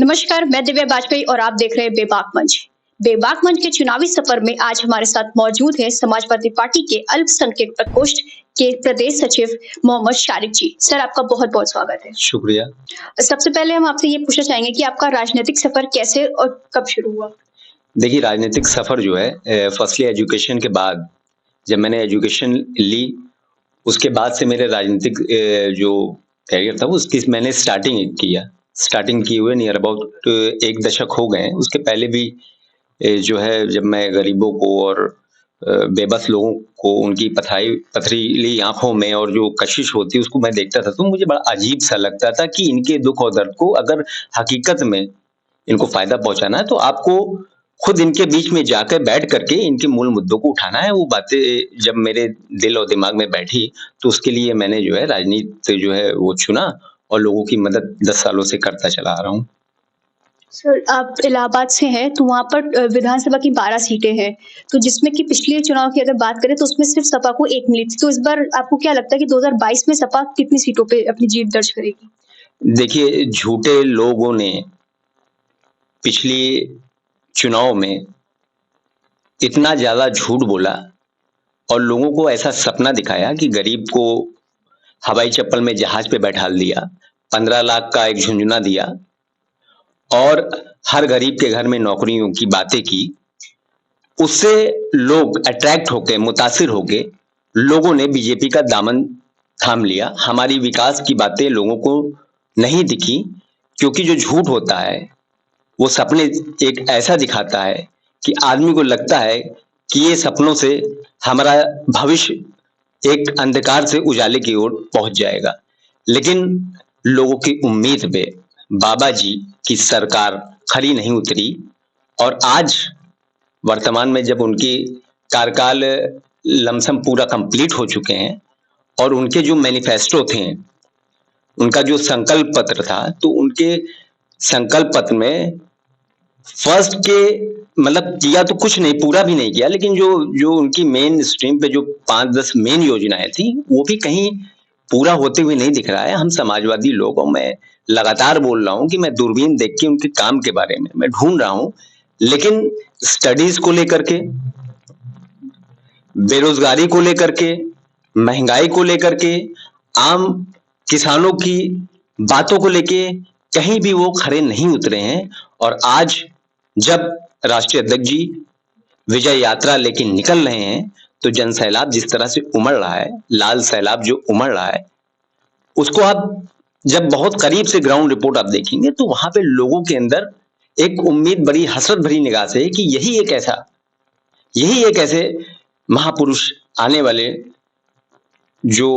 नमस्कार, मैं दिव्या बाजपेयी और आप देख रहे हैं बेबाक मंच। बेबाक मंच के चुनावी सफर में आज हमारे साथ मौजूद हैं समाजवादी पार्टी के अल्पसंख्यक प्रकोष्ठ के प्रदेश सचिव मोहम्मद शारिक जी। सर, आपका बहुत-बहुत स्वागत है। शुक्रिया। सबसे पहले हम आपसे ये पूछना चाहेंगे कि आपका राजनीतिक सफर कैसे और कब शुरू हुआ? देखिए, राजनीतिक सफ़र जो है फर्स्टली एजुकेशन के बाद जब मैंने एजुकेशन ली, उसके बाद से मेरे राजनीतिक जो करियर था उसकी मैंने किया। स्टार्टिंग किए हुए नियर अबाउट 1 दशक हो गए हैं। उसके पहले भी जो है जब मैं गरीबों को और बेबस लोगों को उनकी पथरीली आँखों में और जो कशिश होती है उसको मैं देखता था, तो मुझे बड़ा अजीब-सा लगता था कि इनके दुःख और दर्द को अगर हकीकत में इनको फ़ायदा पहुँचाना है तो आपको खुद इनके बीच में जाकर बैठ करके इनके मूल मुद्दों को उठाना है। वो बातें जब मेरे दिल और दिमाग में बैठी, तो उसके लिए मैंने जो है राजनीति जो है वो चुना और लोगों की मदद 10 सालों से करता चला आ रहा हूँ। सर, आप इलाहाबाद से हैं, तो वहाँ पर विधानसभा की 12 सीटें हैं, तो जिसमें कि पिछले चुनाव की अगर बात करें तो उसमें सिर्फ सपा को 1 मिली थी। तो इस बार आपको क्या लगता है कि 2022 में सपा कितनी सीटों पे अपनी जीत दर्ज करेगी? देखिए, झूठे लोगों ने पिछली चुनाव में इतना ज़्यादा झूठ बोला और लोगों को ऐसा सपना दिखाया कि गरीब को हवाई चप्पल में जहाज पे बैठाल दिया, 15 लाख का एक झुंझुना दिया और हर गरीब के घर में नौकरियों की बातें की। उससे लोग अट्रैक्ट होके, मुतासिर होके लोगों ने बीजेपी का दामन थाम लिया। हमारी विकास की बातें लोगों को नहीं दिखी, क्योंकि जो झूठ होता है वो सपने एक ऐसा दिखाता है कि आदमी को लगता है कि ये सपनों से हमारा भविष्य एक अंधकार से उजाले की ओर पहुंच जाएगा। लेकिन लोगों की उम्मीद पे बाबा जी की सरकार खरी नहीं उतरी और आज वर्तमान में जब उनकी कार्यकाल लमसम पूरा कंप्लीट हो चुके हैं और उनके जो मैनिफेस्टो थे, उनका जो संकल्प पत्र था, तो उनके संकल्प पत्र में फर्स्ट के मतलब किया तो कुछ नहीं, पूरा भी नहीं किया, लेकिन जो जो उनकी मेन स्ट्रीम पे जो 5-10 मेन योजनाएं थी वो भी कहीं पूरा होते हुए नहीं दिख रहा है। हम समाजवादी लोग और मैं लगातार बोल रहा हूँ कि मैं दूरबीन देख के उनके काम के बारे में मैं ढूंढ रहा हूँ, लेकिन स्टडीज को लेकर के, बेरोजगारी को लेकर के, महंगाई को लेकर के, आम किसानों की बातों को लेके कहीं भी वो खरे नहीं उतरे हैं। और आज जब राष्ट्रीय अध्यक्ष जी विजय यात्रा लेके निकल रहे हैं, तो जन सैलाब जिस तरह से उमड़ रहा है, लाल सैलाब जो उमड़ रहा है, उसको आप जब बहुत करीब से ग्राउंड रिपोर्ट आप देखेंगे तो वहां पे लोगों के अंदर एक उम्मीद बड़ी हसरत भरी निगाह से है कि यही एक ऐसे महापुरुष आने वाले जो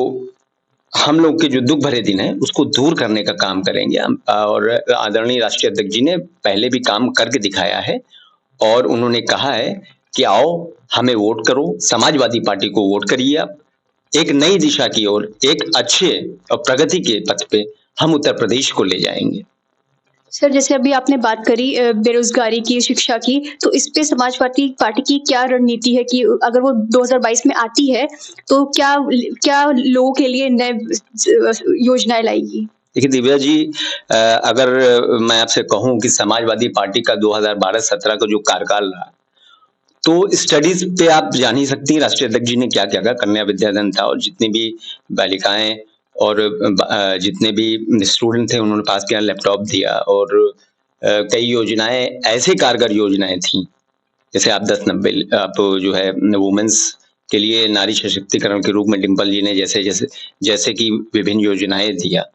हम लोग के जो दुख भरे दिन है उसको दूर करने का काम करेंगे। और आदरणीय राष्ट्रीय अध्यक्ष जी ने पहले भी काम करके दिखाया है और उन्होंने कहा है कि आओ हमें वोट करो, समाजवादी पार्टी को वोट करिए। आप एक नई दिशा की ओर, एक अच्छे और प्रगति के पथ पे हम उत्तर प्रदेश को ले जाएंगे। सर, जैसे अभी आपने बात करी बेरोजगारी की, शिक्षा की, तो इस पे समाजवादी पार्टी की क्या रणनीति है कि अगर वो 2022 में आती है तो क्या क्या लोगों के लिए नए योजनाएं लाएगी? देखिए दिव्या जी, अगर मैं आपसे कहूं कि समाजवादी पार्टी का 2012-17 का जो कार्यकाल रहा, तो स्टडीज पे आप जान ही सकती हैं राष्ट्रीय अध्यक्ष जी ने क्या क्या कहा। कन्या विद्याधन था और जितनी भी बालिकाएं और जितने भी स्टूडेंट थे उन्होंने पास किया, लैपटॉप दिया और कई योजनाएं ऐसे कारगर योजनाएं थी, जैसे आप 10-90 आप जो है वुमेन्स के लिए नारी सशक्तिकरण के रूप में डिम्पल जी ने जैसे कि विभिन्न योजनाएं दिया।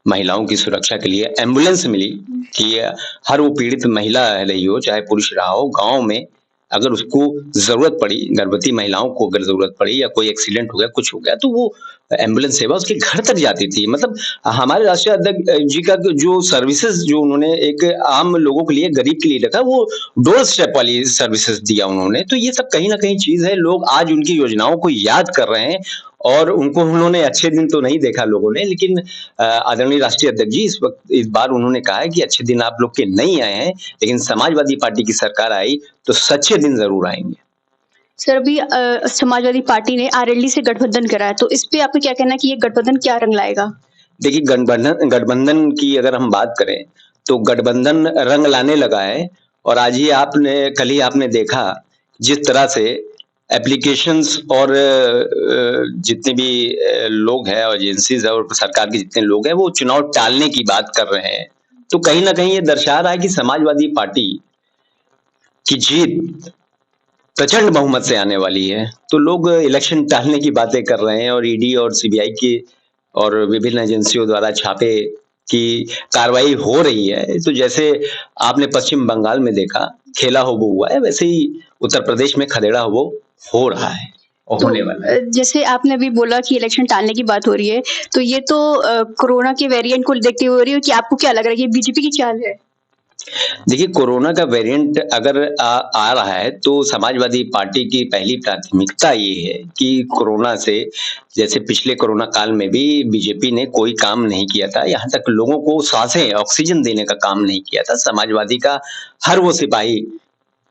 महिलाओं की सुरक्षा के लिए एम्बुलेंस मिली कि हर वो पीड़ित महिला रही हो चाहे पुरुष रहा हो, गांव में अगर उसको जरूरत पड़ी, गर्भवती महिलाओं को अगर जरूरत पड़ी या कोई एक्सीडेंट हो गया, कुछ हो गया, तो वो एम्बुलेंस सेवा उसके घर तक जाती थी। मतलब हमारे राष्ट्रीय अध्यक्ष जी का जो सर्विसेज जो उन्होंने एक आम लोगों के लिए, गरीब के लिए रखा, वो डोर स्टेप वाली सर्विसेज दिया उन्होंने। तो ये सब कहीं ना कहीं चीज है, लोग आज उनकी योजनाओं को याद कर रहे हैं और उनको उन्होंने अच्छे दिन तो नहीं देखा लोगों ने, लेकिन आदरणीय राष्ट्रीय अध्यक्ष जी इस बार उन्होंने कहा है कि अच्छे दिन आप लोग के नहीं आए हैं, लेकिन समाजवादी पार्टी की सरकार आई तो सच्चे दिन जरूर आएंगे। सर, अभी समाजवादी पार्टी ने आरएलडी से गठबंधन करा है, तो इस पे आपका क्या कहना है कि ये गठबंधन क्या रंग लाएगा? देखिए, गठबंधन की अगर हम बात करें तो गठबंधन रंग लाने लगा है। और आज ही कल ही आपने देखा जिस तरह से एप्लीकेशंस और जितने भी लोग हैं और एजेंसीज है और सरकार के जितने लोग हैं वो चुनाव टालने की बात कर रहे हैं। तो कहीं ना कहीं ये दर्शा रहा है कि समाजवादी पार्टी की जीत प्रचंड बहुमत से आने वाली है। तो लोग इलेक्शन टालने की बातें कर रहे हैं और ईडी और सीबीआई की और विभिन्न एजेंसियों द्वारा छापे की कार्रवाई हो रही है। तो जैसे आपने पश्चिम बंगाल में देखा खेला हो वो हुआ है, वैसे ही उत्तर प्रदेश में खदेड़ा हो वो हो रहा है और तो होने वाला है। जैसे आपने अभी बोला कि इलेक्शन टालने की बात हो रही है, तो ये तो कोरोना के वेरिएंट को देखते हुए हो रही है कि आपको क्या लग रहा है कि बीजेपी की चाल है? देखिए कोरोना का वेरिएंट अगर आ रहा है तो समाजवादी पार्टी की पहली प्राथमिकता ये है कि कोरोना से, जैसे पिछले कोरोना काल में भी बीजेपी ने कोई काम नहीं किया था, यहाँ तक लोगों को सांसें ऑक्सीजन देने का काम नहीं किया था। समाजवादी का हर वो सिपाही,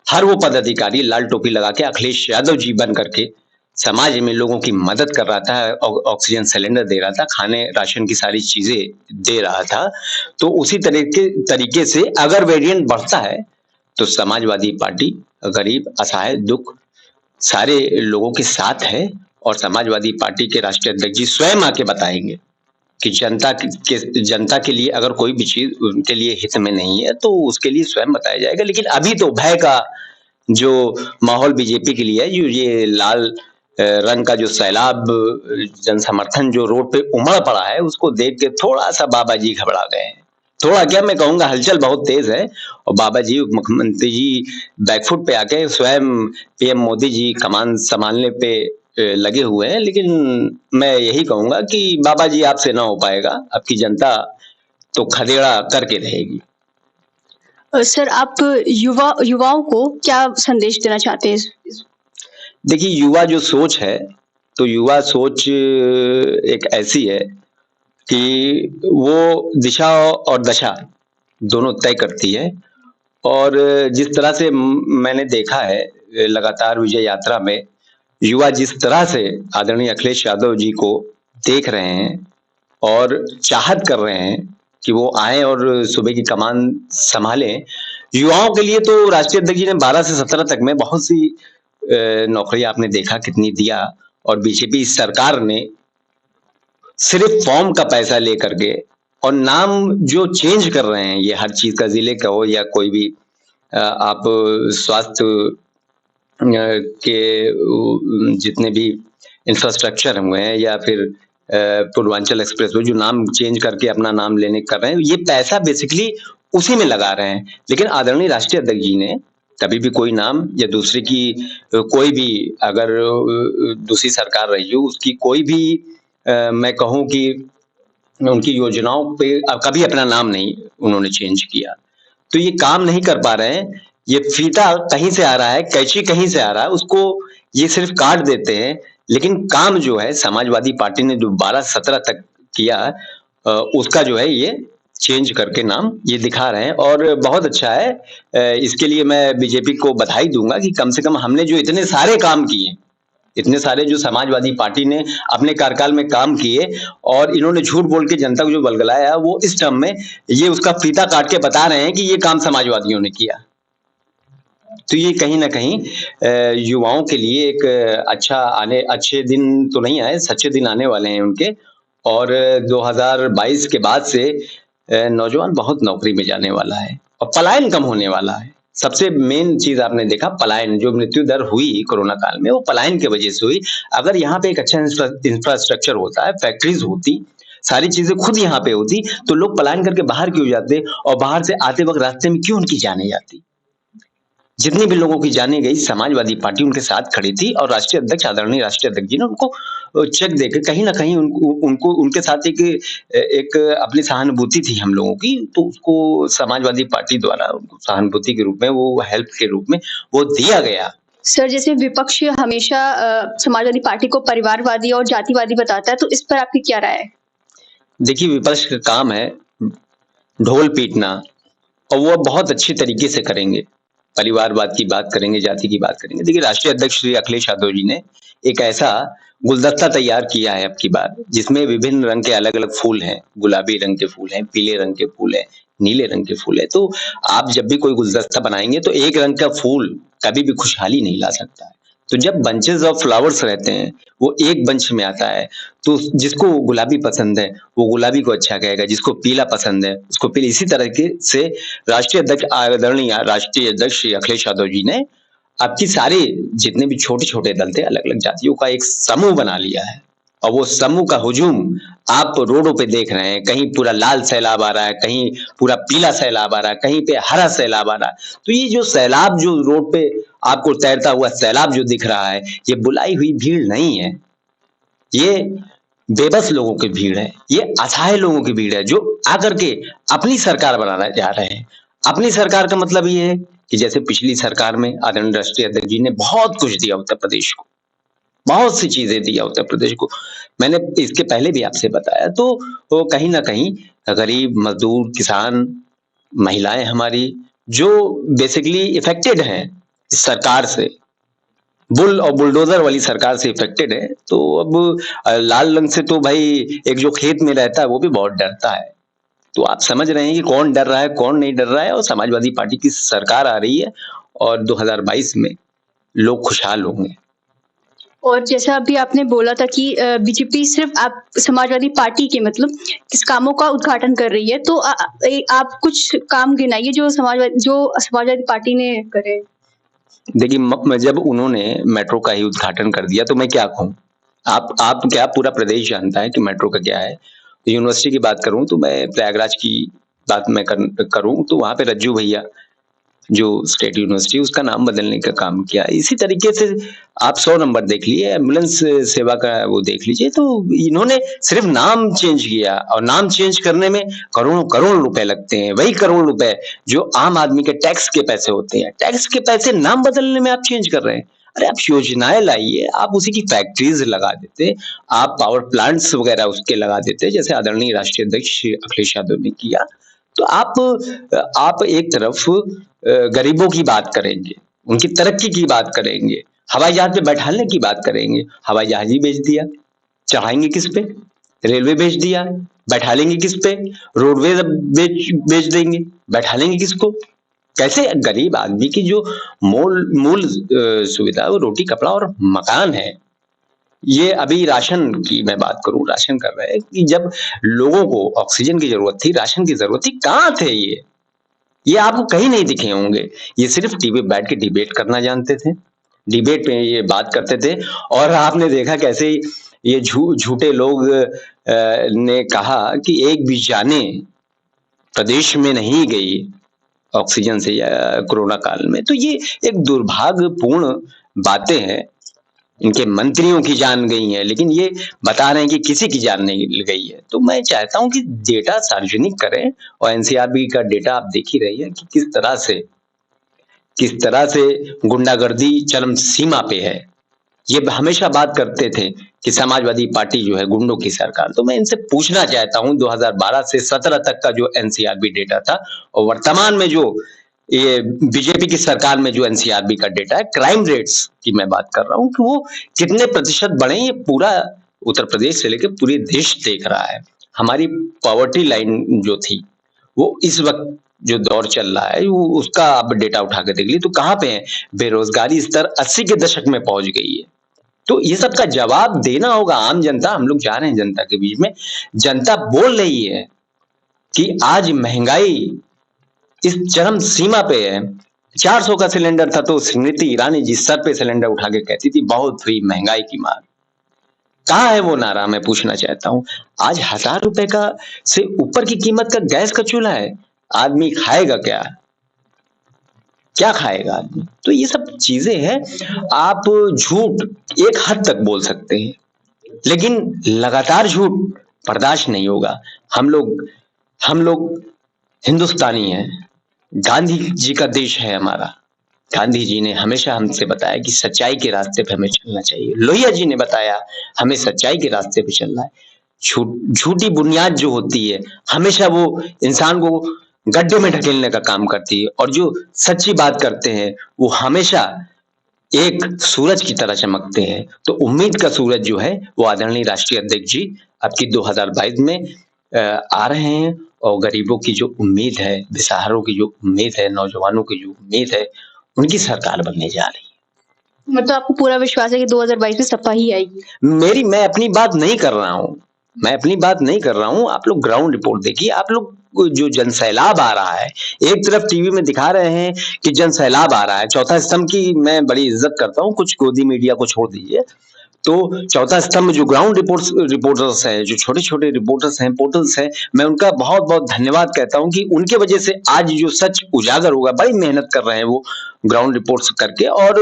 हर वो पदाधिकारी लाल टोपी लगा के अखिलेश यादव जी बन करके समाज में लोगों की मदद कर रहा था, ऑक्सीजन सिलेंडर दे रहा था, खाने राशन की सारी चीजें दे रहा था। तो उसी तरीके से अगर वेरिएंट बढ़ता है तो समाजवादी पार्टी गरीब, असहाय, दुख सारे लोगों के साथ है। और समाजवादी पार्टी के राष्ट्रीय अध्यक्ष जी स्वयं आके बताएंगे कि जनता के लिए अगर कोई भी चीज उनके लिए हित में नहीं है तो उसके लिए स्वयं बताया जाएगा। लेकिन अभी तो भय का जो माहौल बीजेपी के लिए है, जो ये लाल रंग का जो सैलाब जन समर्थन जो रोड पे उमड़ पड़ा है, उसको देख के थोड़ा सा बाबा जी घबरा गए हैं। थोड़ा क्या मैं कहूंगा, हलचल बहुत तेज है और बाबा जी, मुख्यमंत्री जी बैकफुट पे आके स्वयं पीएम मोदी जी कमान संभालने पे लगे हुए हैं। लेकिन मैं यही कहूंगा कि बाबा जी आपसे ना हो पाएगा, आपकी जनता तो खदेड़ा करके रहेगी। सर आप युवाओं को क्या संदेश देना चाहते हैं? देखिए युवा जो सोच है, तो युवा सोच एक ऐसी है कि वो दिशा और दशा दोनों तय करती है। और जिस तरह से मैंने देखा है लगातार विजय यात्रा में, युवा जिस तरह से आदरणीय अखिलेश यादव जी को देख रहे हैं और चाहत कर रहे हैं कि वो आए और सूबे की कमान संभालें। युवाओं के लिए तो राष्ट्रीय अध्यक्ष जी ने 12 से 17 तक में बहुत सी नौकरियां आपने देखा कितनी दिया। और बीजेपी सरकार ने सिर्फ फॉर्म का पैसा लेकर के और नाम जो चेंज कर रहे हैं, ये हर चीज का, जिले का हो या कोई भी आप स्वास्थ्य के जितने भी इंफ्रास्ट्रक्चर हुए हैं या फिर पूर्वांचल एक्सप्रेस वे जो नाम चेंज करके अपना नाम लेने कर रहे हैं, ये पैसा बेसिकली उसी में लगा रहे हैं। लेकिन आदरणीय राष्ट्रीय अध्यक्ष जी ने कभी भी कोई नाम या दूसरे की कोई भी अगर दूसरी सरकार रही हो उसकी कोई भी मैं कहूं कि उनकी योजनाओं पे कभी अपना नाम नहीं उन्होंने चेंज किया। तो ये काम नहीं कर पा रहे हैं। ये फीता कहीं से आ रहा है, कैंची कहीं से आ रहा है, उसको ये सिर्फ काट देते हैं। लेकिन काम जो है समाजवादी पार्टी ने जो 12-17 तक किया उसका जो है ये चेंज करके नाम ये दिखा रहे हैं और बहुत अच्छा है। इसके लिए मैं बीजेपी को बधाई दूंगा कि कम से कम हमने जो इतने सारे काम किए, इतने सारे जो समाजवादी पार्टी ने अपने कार्यकाल में काम किए और इन्होंने झूठ बोल के जनता को जो बलगलाया, वो इस टर्म में ये उसका फीता काट के बता रहे हैं कि ये काम समाजवादियों ने किया। तो ये कहीं ना कहीं युवाओं के लिए एक अच्छे दिन तो नहीं आए, सच्चे दिन आने वाले हैं उनके। और 2022 के बाद से नौजवान बहुत नौकरी में जाने वाला है और पलायन कम होने वाला है। सबसे मेन चीज आपने देखा, पलायन, जो मृत्यु दर हुई कोरोना काल में वो पलायन की वजह से हुई। अगर यहाँ पे एक अच्छा इंफ्रास्ट्रक्चर होता है, फैक्ट्रीज होती, सारी चीजें खुद यहाँ पे होती, तो लोग पलायन करके बाहर क्यों जाते और बाहर से आते वक्त रास्ते में क्यों उनकी जाने जाती। जितनी भी लोगों की जाने गई, समाजवादी पार्टी उनके साथ खड़ी थी और राष्ट्रीय अध्यक्ष, आदरणीय राष्ट्रीय अध्यक्ष जी ने उनको चेक देकर कहीं ना कहीं उनको उनके साथ एक अपनी सहानुभूति थी हम लोगों की, तो उसको समाजवादी पार्टी द्वारा उनको सहानुभूति के रूप में, वो हेल्प के रूप में वो दिया गया। सर जैसे विपक्ष हमेशा समाजवादी पार्टी को परिवारवादी और जातिवादी बताता है, तो इस पर आपकी क्या राय है? देखिए विपक्ष का काम है ढोल पीटना और वो बहुत अच्छी तरीके से करेंगे, परिवारवाद की बात करेंगे, जाति की बात करेंगे। देखिए राष्ट्रीय अध्यक्ष श्री अखिलेश यादव जी ने एक ऐसा गुलदस्ता तैयार किया है अब की बार, जिसमें विभिन्न रंग के अलग अलग फूल हैं, गुलाबी रंग के फूल हैं, पीले रंग के फूल हैं, नीले रंग के फूल है। तो आप जब भी कोई गुलदस्ता बनाएंगे तो एक रंग का फूल कभी भी खुशहाली नहीं ला सकता है। तो जब बंचेस ऑफ फ्लावर्स रहते हैं वो एक बंच में आता है, तो जिसको गुलाबी पसंद है वो गुलाबी को अच्छा कहेगा, जिसको पीला पसंद है उसको पीला। इसी तरह के से राष्ट्रीय अध्यक्ष आदरणीय राष्ट्रीय अध्यक्ष श्री अखिलेश यादव जी ने आपकी सारे जितने भी छोटे छोटे दल थे, अलग अलग जातियों का एक समूह बना लिया है, और वो समूह का हुजूम आप रोडों पे देख रहे हैं। कहीं पूरा लाल सैलाब आ रहा है, कहीं पूरा पीला सैलाब आ रहा है, कहीं पे हरा सैलाब आ रहा है। तो ये जो सैलाब जो रोड पे आपको तैरता हुआ सैलाब जो दिख रहा है, ये बुलाई हुई भीड़ नहीं है, ये बेबस लोगों की भीड़ है, ये असहाय लोगों की भीड़ है जो आकर के अपनी सरकार बनाना जा रहे हैं। अपनी सरकार का मतलब ये है कि जैसे पिछली सरकार में आदरणीय राष्ट्रीय अध्यक्ष जी ने बहुत कुछ दिया उत्तर प्रदेश को, बहुत सी चीजें दिया उत्तर प्रदेश को। मैंने इसके पहले भी आपसे बताया। तो वो कहीं ना कहीं गरीब मजदूर किसान महिलाएं हमारी जो बेसिकली इफेक्टेड हैं सरकार से, बुल और बुलडोजर वाली सरकार से इफेक्टेड है। तो अब लाल रंग से तो भाई एक जो खेत में रहता है वो भी बहुत डरता है। तो आप समझ रहे हैं कि कौन डर रहा है कौन नहीं डर रहा है। और समाजवादी पार्टी की सरकार आ रही है और 2022 में लोग खुशहाल होंगे। और जैसा अभी आपने बोला था कि बीजेपी सिर्फ आप समाजवादी पार्टी के मतलब किस कामों का उद्घाटन कर रही है, तो आप कुछ काम गिनाइए जो समाजवादी पार्टी ने करे। देखिए, जब उन्होंने मेट्रो का ही उद्घाटन कर दिया तो मैं क्या कहूँ। आप क्या पूरा प्रदेश जानता है कि मेट्रो का क्या है। यूनिवर्सिटी की बात करूं तो मैं प्रयागराज की बात मैं करूं तो वहां पे रज्जू भैया जो स्टेट यूनिवर्सिटी उसका नाम बदलने का काम किया। इसी तरीके से आप 100 नंबर देख लीजिए, एम्बुलेंस सेवा का वो देख लीजिए। तो इन्होंने सिर्फ नाम चेंज किया और नाम चेंज करने में करोड़ों करोड़ रुपए लगते हैं। वही करोड़ रुपए जो आम आदमी के टैक्स के पैसे होते हैं, टैक्स के पैसे नाम बदलने में आप चेंज कर रहे हैं। अरे आप योजनाएं लाइए, आप उसी की फैक्ट्रीज लगा देते, आप पावर प्लांट्स वगैरह उसके लगा देते जैसे आदरणीय राष्ट्रीय अध्यक्ष अखिलेश यादव ने किया। तो आप एक तरफ गरीबों की बात करेंगे, उनकी तरक्की की बात करेंगे, हवाई जहाज पे बैठाने की बात करेंगे, हवाई जहाज ही बेच दिया, चढ़ाएंगे किस पे? रेलवे बेच दिया, बैठा लेंगे किस पे? रोडवेज बेच देंगे, बैठा लेंगे किसको? कैसे गरीब आदमी की जो मूल मूल सुविधा वो रोटी कपड़ा और मकान है। ये अभी राशन की मैं बात करूं, राशन कर रहे हैं कि जब लोगों को ऑक्सीजन की जरूरत थी, राशन की जरूरत थी, कहाँ थे ये आपको कहीं नहीं दिखे होंगे। ये सिर्फ टीवी पे बैठ के डिबेट करना जानते थे, डिबेट पे ये बात करते थे। और आपने देखा कैसे ये झूठे लोग ने कहा कि एक भी जाने प्रदेश में नहीं गई ऑक्सीजन से या कोरोना काल में। तो ये एक दुर्भाग्यपूर्ण बातें हैं। इनके मंत्रियों की जान गई है, लेकिन ये बता रहे हैं कि किसी की जान नहीं गई है। तो मैं चाहता हूं कि डेटा सार्वजनिक करें। और एनसीआरबी का डेटा आप देख ही रही है कि किस तरह से गुंडागर्दी चरम सीमा पे है। ये हमेशा बात करते थे कि समाजवादी पार्टी जो है गुंडों की सरकार। तो मैं इनसे पूछना चाहता हूं 2012 से 17 तक का जो एनसीआरबी डेटा था और वर्तमान में जो ये बीजेपी की सरकार में जो एनसीआरबी का डेटा है, क्राइम रेट्स की मैं बात कर रहा हूं कि वो कितने प्रतिशत बढ़े, ये पूरा उत्तर प्रदेश से लेकर पूरे देश देख रहा है। हमारी पॉवर्टी लाइन जो थी वो इस वक्त जो दौर चल रहा है वो उसका आप डेटा उठा के देख लीजिए तो कहाँ पे है। बेरोजगारी स्तर 80 के दशक में पहुंच गई है। तो ये सब का जवाब देना होगा आम जनता। हम लोग जा रहे हैं जनता के बीच में, जनता बोल रही है कि आज महंगाई इस चरम सीमा पे है। 400 का सिलेंडर था तो स्मृति ईरानी जी सर पे सिलेंडर उठा के कहती थी बहुत हुई महंगाई की मार। कहाँ है वो नारा, मैं पूछना चाहता हूँ। आज 1000 रुपए का से ऊपर की कीमत का गैस का चूल्हा है, आदमी खाएगा क्या? क्या खाएगा आदमी? तो ये सब चीजें हैं। आप झूठ एक हद तक बोल सकते हैं, लेकिन लगातार झूठ बर्दाश्त नहीं होगा। हम लोग हिंदुस्तानी हैं, गांधी जी का देश है हमारा। गांधी जी ने हमेशा हमसे बताया कि सच्चाई के रास्ते पे हमें चलना चाहिए। लोहिया जी ने बताया हमें सच्चाई के रास्ते पे चलना है। झूठी बुनियाद जो होती है हमेशा वो इंसान को गड्ढे में ढकेलने का काम करती है, और जो सच्ची बात करते हैं वो हमेशा एक सूरज की तरह चमकते हैं। तो उम्मीद का सूरज जो है वो आदरणीय राष्ट्रीय अध्यक्ष जी आपकी 2022 में आ रहे हैं और गरीबों की जो उम्मीद है, बेसहारों की जो उम्मीद है, नौजवानों की जो उम्मीद है, उनकी सरकार बनने जा रही है। मतलब आपको पूरा विश्वास है कि 2022 में सपा ही आएगी? मैं अपनी बात नहीं कर रहा हूँ, मैं अपनी बात नहीं कर रहा हूँ। आप लोग ग्राउंड रिपोर्ट देखिए, आप लोग जो जनसैलाब आ रहा है, एक तरफ टीवी में दिखा रहे हैं कि जनसैलाब आ रहा है। चौथा स्तंभ की मैं बड़ी इज्जत करता हूँ, कुछ गोदी मीडिया को छोड़ दीजिए। तो चौथा स्तंभ जो ग्राउंड रिपोर्टर्स हैं, जो छोटे-छोटे रिपोर्टर्स हैं, पोर्टल्स हैं, मैं उनका बहुत-बहुत धन्यवाद कहता हूँ कि उनके वजह से आज जो सच उजागर होगा, बड़ी मेहनत कर रहे हैं वो ग्राउंड रिपोर्ट्स करके, और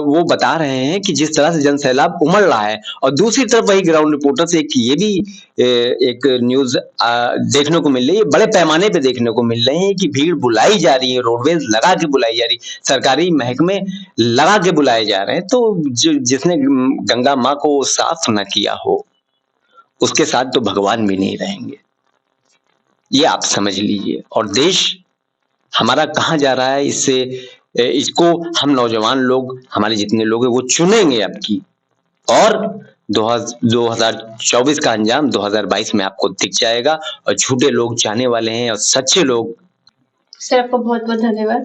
वो बता रहे हैं कि जिस तरह से जनसैलाब उमड़ रहा है। और दूसरी तरफ वही ग्राउंड रिपोर्टर्स एक ये भी एक न्यूज़ देखने को मिल रही है, बड़े पैमाने पे देखने को मिल रही है कि भीड़ बुलाई जा रही है, रोडवेज लगा के बुलाई जा रही है, सरकारी महकमे लगा के बुलाए जा रहे हैं। तो जिसने गंगा माँ को साफ न किया हो, उसके साथ तो भगवान भी नहीं रहेंगे, ये आप समझ लीजिए। और देश हमारा कहाँ जा रहा है, इसको हम नौजवान लोग, हमारे जितने लोग हैं, वो चुनेंगे अब की, और 2024 का अंजाम 2022 में आपको दिख जाएगा। और झूठे लोग जाने वाले हैं और सच्चे लोग। सर आपका बहुत बहुत धन्यवाद।